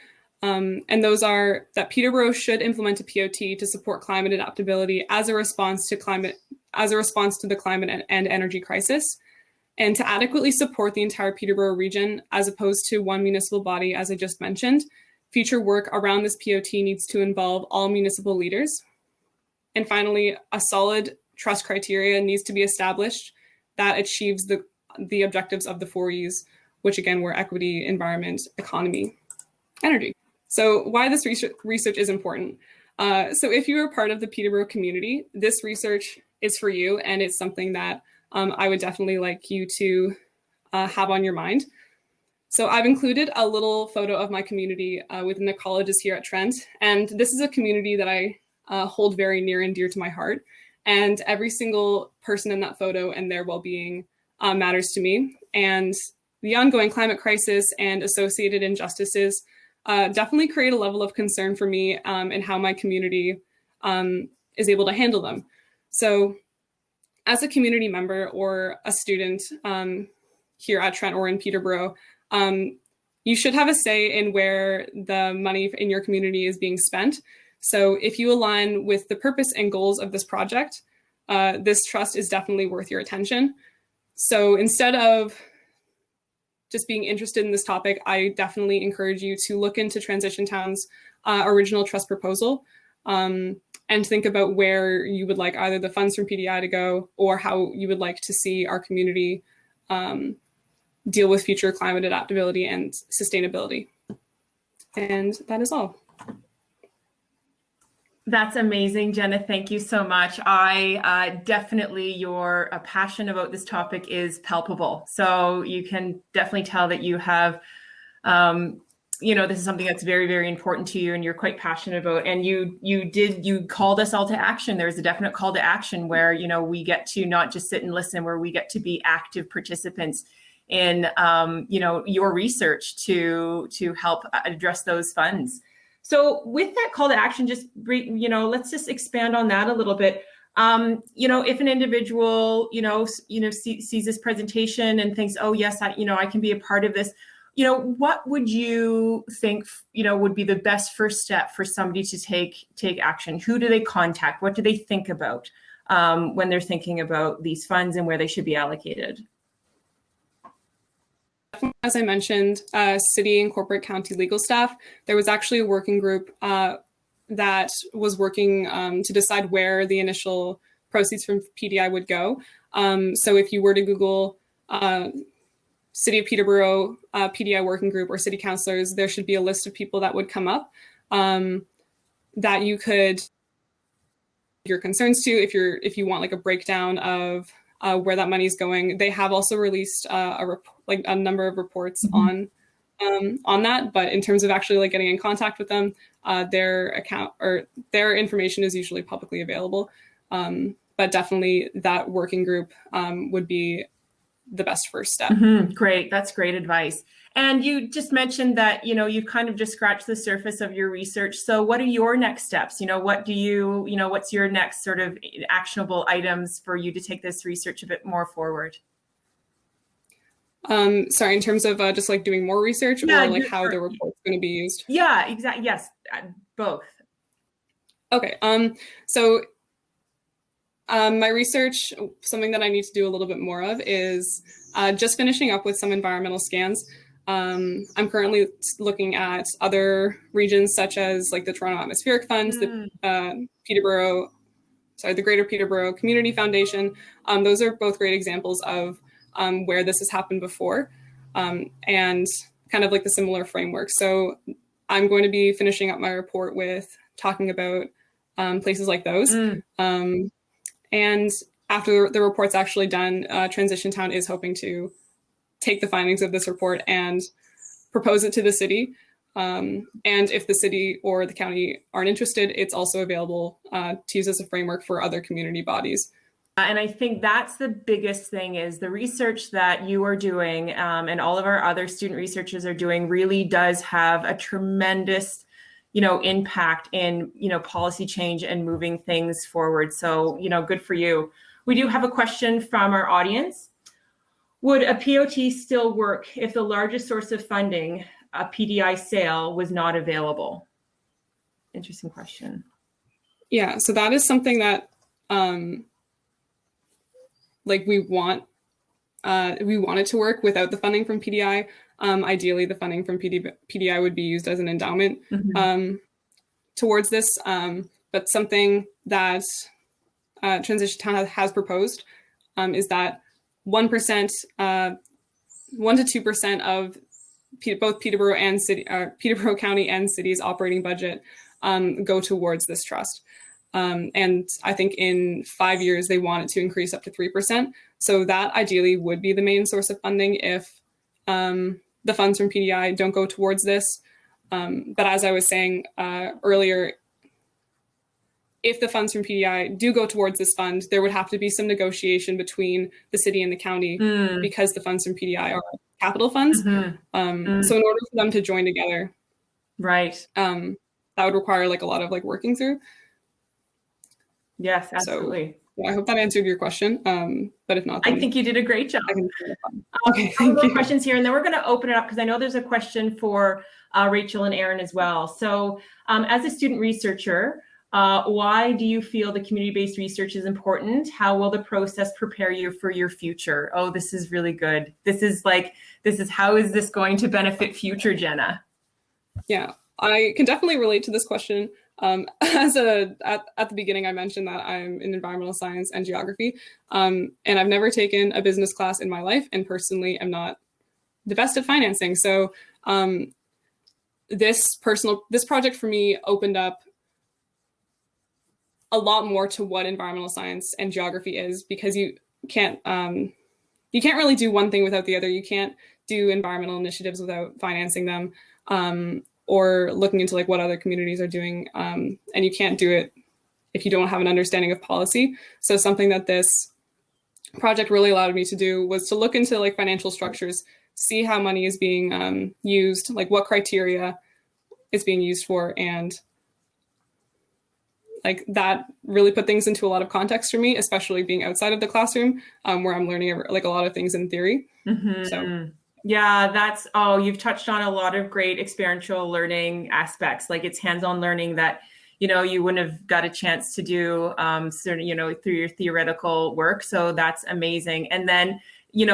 And those are that Peterborough should implement a POT to support climate adaptability as a response to the climate and energy crisis, and to adequately support the entire Peterborough region as opposed to one municipal body, as I just mentioned. Future work around this POT needs to involve all municipal leaders. And finally, a solid trust criteria needs to be established that achieves the objectives of the 4Es, which again were equity, environment, economy, energy. So why this research is important. So if you are part of the Peterborough community, this research is for you, and it's something that I would definitely like you to have on your mind. So I've included a little photo of my community within the colleges here at Trent. And this is a community that I hold very near and dear to my heart. And every single person in that photo and their well-being matters to me. And the ongoing climate crisis and associated injustices definitely create a level of concern for me and how my community is able to handle them. So as a community member or a student here at Trent or in Peterborough, you should have a say in where the money in your community is being spent. So if you align with the purpose and goals of this project, this trust is definitely worth your attention. So instead of just being interested in this topic, I definitely encourage you to look into Transition Town's original trust proposal and think about where you would like either the funds from PDI to go or how you would like to see our community deal with future climate adaptability and sustainability. And that is all. That's amazing, Jenna. Thank you so much. I definitely, your passion about this topic is palpable. So you can definitely tell that you have, this is something that's very, very important to you and you're quite passionate about. And you called us all to action. There's a definite call to action where, we get to not just sit and listen, where we get to be active participants in, your research to help address those funds. So with that call to action, let's just expand on that a little bit. If an individual, sees this presentation and thinks, oh yes, I can be a part of this, what would you think, would be the best first step for somebody to take action? Who do they contact? What do they think about? when they're thinking about these funds and where they should be allocated? As I mentioned, city and corporate county legal staff, there was actually a working group that was working to decide where the initial proceeds from PDI would go. So if you were to Google City of Peterborough PDI working group or city councilors, there should be a list of people that would come up that you could your concerns to if you want like a breakdown of where that money is going. They have also released a number of reports on that, but in terms of actually like getting in contact with them, their account or their information is usually publicly available. But definitely that working group would be the best first step. Great. That's great advice. And you just mentioned that, you've kind of just scratched the surface of your research. So what are your next steps? What's your next sort of actionable items for you to take this research a bit more forward? Sorry, in terms of just like doing more research or like how the report's going to be used? Yeah, exactly. Yes, both. Okay. So my research, something that I need to do a little bit more of is just finishing up with some environmental scans. I'm currently looking at other regions such as like the Toronto Atmospheric Fund, the Greater Peterborough Community Foundation. Those are both great examples of where this has happened before and kind of like the similar framework. So I'm going to be finishing up my report with talking about places like those. And after the report's actually done, Transition Town is hoping to take the findings of this report and propose it to the city. And if the city or the county aren't interested, it's also available to use as a framework for other community bodies. And I think that's the biggest thing is the research that you are doing and all of our other student researchers are doing really does have a tremendous impact in, policy change and moving things forward. So, good for you. We do have a question from our audience. Would a POT still work if the largest source of funding, a PDI sale, was not available? Interesting question. Yeah, so that is something that we want it to work without the funding from PDI. Ideally, the funding from PDI would be used as an endowment towards this, but something that Transition Town has proposed is that 1%, 1 to 2% of both Peterborough and Peterborough County and city's operating budget go towards this trust. And I think in 5 years, they want it to increase up to 3%. So that ideally would be the main source of funding if the funds from PDI don't go towards this. But as I was saying earlier, if the funds from PDI do go towards this fund, there would have to be some negotiation between the city and the county because the funds from PDI are capital funds. So in order for them to join together, right, that would require like a lot of like working through. Yes, absolutely. So, I hope that answered your question. But if not, I think you did a great job. Okay, thank you. Questions here, and then we're going to open it up because I know there's a question for Rachel and Aaron as well. So as a student researcher, why do you feel the community-based research is important? How will the process prepare you for your future? Oh, this is really good. How is this going to benefit future Jenna? Yeah, I can definitely relate to this question. At the beginning, I mentioned that I'm in environmental science and geography, and I've never taken a business class in my life, and personally am not the best at financing. So this project for me opened up a lot more to what environmental science and geography is, because you can't really do one thing without the other. You can't do environmental initiatives without financing them, or looking into like what other communities are doing. And you can't do it if you don't have an understanding of policy. So something that this project really allowed me to do was to look into like financial structures, see how money is being used, like what criteria it's being used for, and like that really put things into a lot of context for me, especially being outside of the classroom, where I'm learning like a lot of things in theory. So yeah, you've touched on a lot of great experiential learning aspects. Like it's hands-on learning that you wouldn't have got a chance to do through your theoretical work. So that's amazing. And then,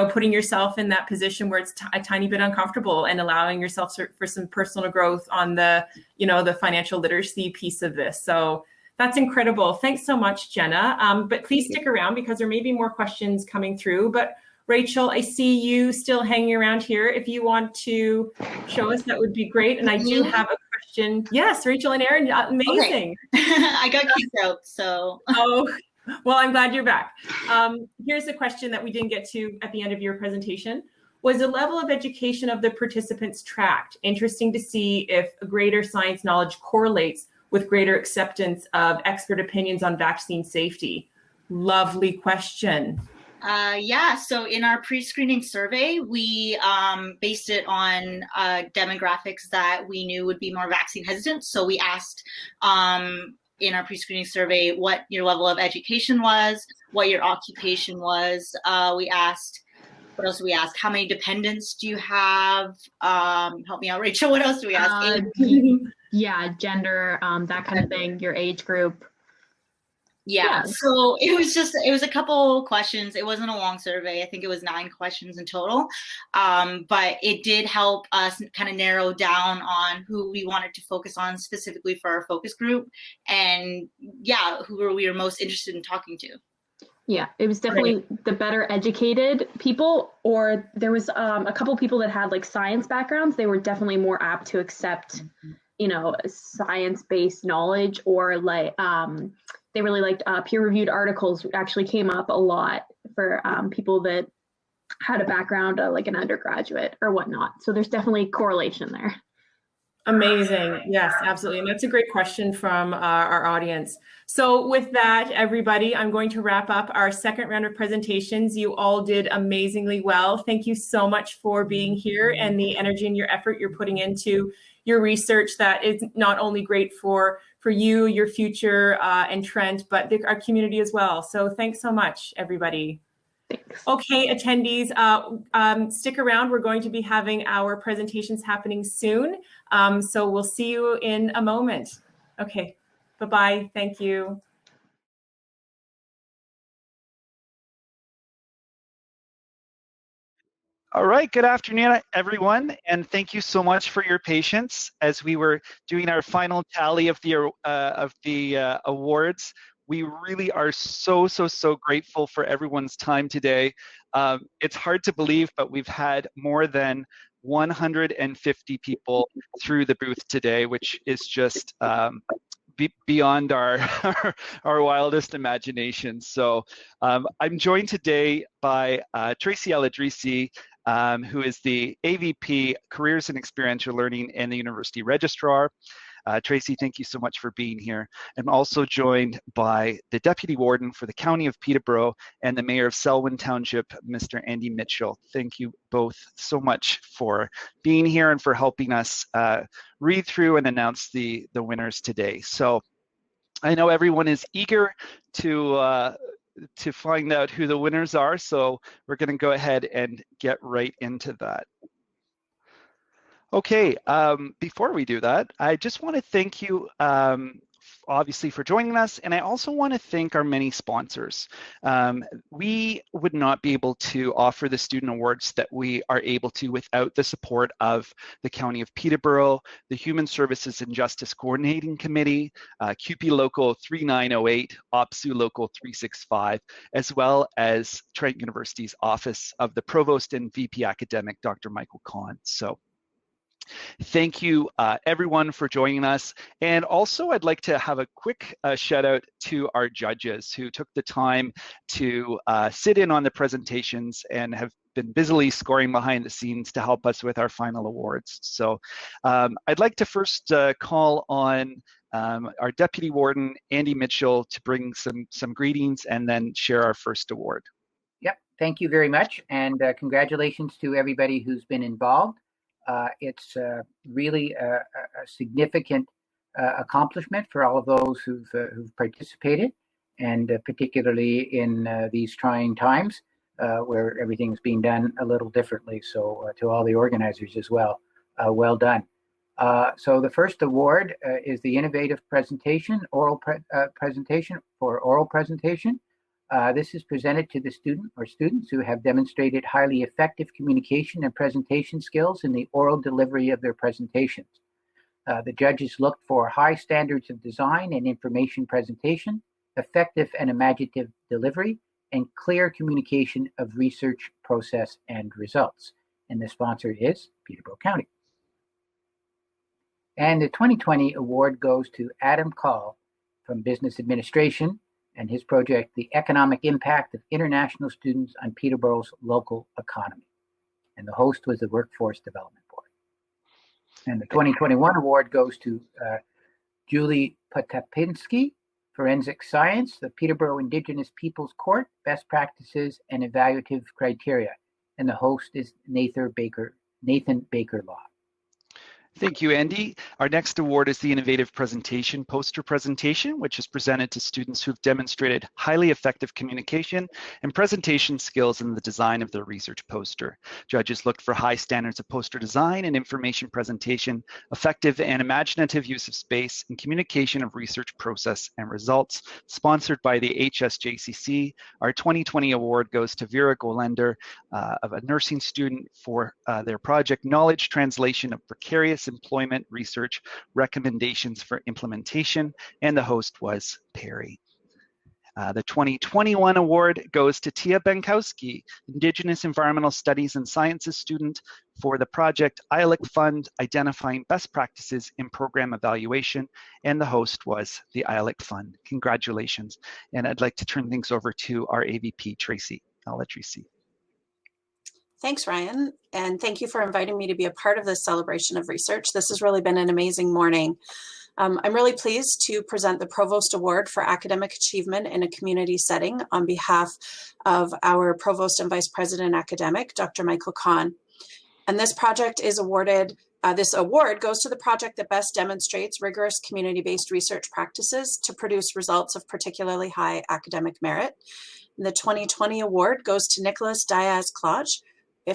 putting yourself in that position where it's a tiny bit uncomfortable and allowing yourself for some personal growth on the, the financial literacy piece of this. So that's incredible. Thanks so much, Jenna. But please stick around because there may be more questions coming through. But Rachel, I see you still hanging around here. If you want to show us, that would be great. And I do have a question. Yes, Rachel and Aaron, amazing. Okay. I got kicked out, so. Oh, well, I'm glad you're back. Here's a question that we didn't get to at the end of your presentation. Was the level of education of the participants tracked? Interesting to see if a greater science knowledge correlates with greater acceptance of expert opinions on vaccine safety. Lovely question. Yeah, so in our pre-screening survey, we based it on demographics that we knew would be more vaccine hesitant. So we asked in our pre-screening survey what your level of education was, what your occupation was. We asked, what else did we ask? How many dependents do you have? Help me out, Rachel. What else do we ask? Yeah, gender, that kind of thing, your age group. Yeah, so it was a couple questions. It wasn't a long survey. I think it was 9 questions in total. But it did help us kind of narrow down on who we wanted to focus on specifically for our focus group. And yeah, who we were most interested in talking to. Yeah, it was definitely the better educated people, or there was a couple people that had like science backgrounds. They were definitely more apt to accept, science-based knowledge, or like they really liked peer-reviewed articles. Actually came up a lot for people that had a background like an undergraduate or whatnot. So there's definitely correlation there. Amazing. Yes, absolutely. And that's a great question from our audience. So with that, everybody, I'm going to wrap up our second round of presentations. You all did amazingly well. Thank you so much for being here and the energy and your effort you're putting into your research that is not only great for you, your future, and Trent, but our community as well. So thanks so much, everybody. Thanks. Okay, attendees, stick around. We're going to be having our presentations happening soon. So we'll see you in a moment. Okay, bye-bye. Thank you. All right, good afternoon, everyone, and thank you so much for your patience as we were doing our final tally of the awards. We really are so grateful for everyone's time today. It's hard to believe, but we've had more than 150 people through the booth today, which is just beyond our wildest imaginations. So I'm joined today by Tracy Aladrisi, who is the AVP Careers and Experiential Learning and the University Registrar. Tracy, thank you so much for being here. I'm also joined by the Deputy Warden for the County of Peterborough and the Mayor of Selwyn Township, Mr. Andy Mitchell. Thank you both so much for being here and for helping us read through and announce the winners today. So I know everyone is eager to find out who the winners are, so we're going to go ahead and get right into that. Okay, before we do that, I just want to thank you obviously for joining us, and I also want to thank our many sponsors. We would not be able to offer the student awards that we are able to without the support of the County of Peterborough, the Human Services and Justice Coordinating Committee, CUPE Local 3908, OPSU Local 365, as well as Trent University's Office of the Provost and VP Academic, Dr. Michael Kahn. So thank you, everyone, for joining us. And also, I'd like to have a quick shout out to our judges who took the time to sit in on the presentations and have been busily scoring behind the scenes to help us with our final awards. So I'd like to first call on our Deputy Warden, Andy Mitchell, to bring some greetings and then share our first award. Yep, thank you very much. And congratulations to everybody who's been involved. It's really a significant accomplishment for all of those who've participated, and particularly in these trying times where everything's being done a little differently. So to all the organizers as well, well done. So the first award is the Innovative Presentation, Presentation for Oral Presentation. This is presented to the student or students who have demonstrated highly effective communication and presentation skills in the oral delivery of their presentations. The judges looked for high standards of design and information presentation, effective and imaginative delivery, and clear communication of research process and results. And the sponsor is Peterborough County. And the 2020 award goes to Adam Call from Business Administration and his project, The Economic Impact of International Students on Peterborough's Local Economy. And the host was the Workforce Development Board. And the 2021 award goes to Julie Potapinski, Forensic Science, the Peterborough Indigenous Peoples Court, Best Practices and Evaluative Criteria. And the host is Nathan Baker Law. Thank you, Andy. Our next award is the Innovative Presentation Poster Presentation, which is presented to students who've demonstrated highly effective communication and presentation skills in the design of their research poster. Judges looked for high standards of poster design and information presentation, effective and imaginative use of space, and communication of research process and results. Sponsored by the HSJCC, our 2020 award goes to Vera Golender, of a nursing student, for their project, Knowledge Translation of Precarious Employment Research Recommendations for Implementation, and the host was Perry. The 2021 award goes to Tia Benkowski, Indigenous Environmental Studies and Sciences student, for the project ILIC Fund, Identifying Best Practices in Program Evaluation, and the host was the ILIC Fund. Congratulations. And I'd like to turn things over to our AVP, Tracy. I'll let Tracy. Thanks, Ryan, and thank you for inviting me to be a part of this celebration of research. This has really been an amazing morning. I'm really pleased to present the Provost Award for Academic Achievement in a Community Setting on behalf of our Provost and Vice President Academic, Dr. Michael Kahn. And this project is awarded, this award goes to the project that best demonstrates rigorous community-based research practices to produce results of particularly high academic merit. And the 2020 award goes to Nicholas Diaz-Klaj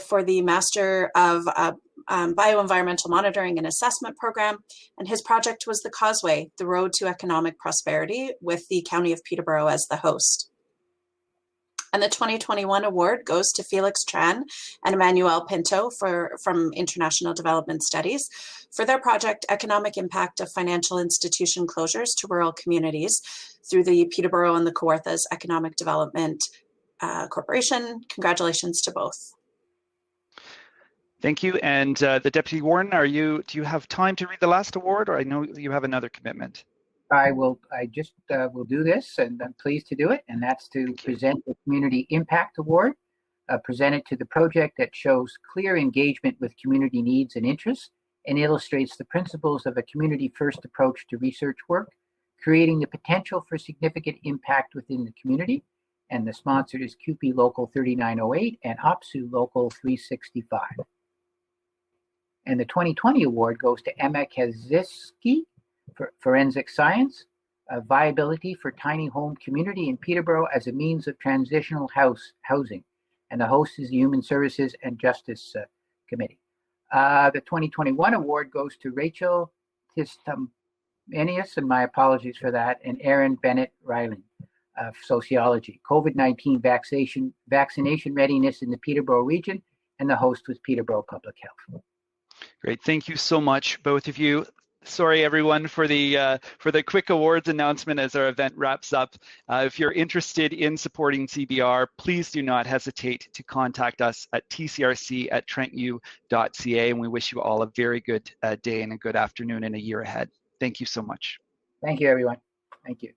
for the Master of Bioenvironmental Monitoring and Assessment program, and his project was The Causeway, the Road to Economic Prosperity, with the County of Peterborough as the host. And the 2021 award goes to Felix Tran and Emmanuel Pinto from International Development Studies for their project, Economic Impact of Financial Institution Closures to Rural Communities, through the Peterborough and the Kawarthas Economic Development Corporation. Congratulations to both. Thank you. And the Deputy Warden, do you have time to read the last award, or I know you have another commitment? I will do this, and I'm pleased to do it, and that's to present the Community Impact Award, presented to the project that shows clear engagement with community needs and interests and illustrates the principles of a community-first approach to research work, creating the potential for significant impact within the community. And the sponsor is CUPE Local 3908 and OPSU Local 365. And the 2020 award goes to Emma Kaziski for Forensic Science, Viability for Tiny Home Community in Peterborough as a Means of Transitional Housing. And the host is the Human Services and Justice Committee. The 2021 award goes to Rachel Tistamenius, and my apologies for that, and Aaron Bennett Ryland of Sociology, COVID-19 vaccination readiness in the Peterborough region, and the host was Peterborough Public Health. Great, thank you so much, both of you. Sorry, everyone, for the quick awards announcement as our event wraps up. If you're interested in supporting CBR, please do not hesitate to contact us at tcrc@trentu.ca, and we wish you all a very good day and a good afternoon and a year ahead. Thank you so much. Thank you, everyone. Thank you.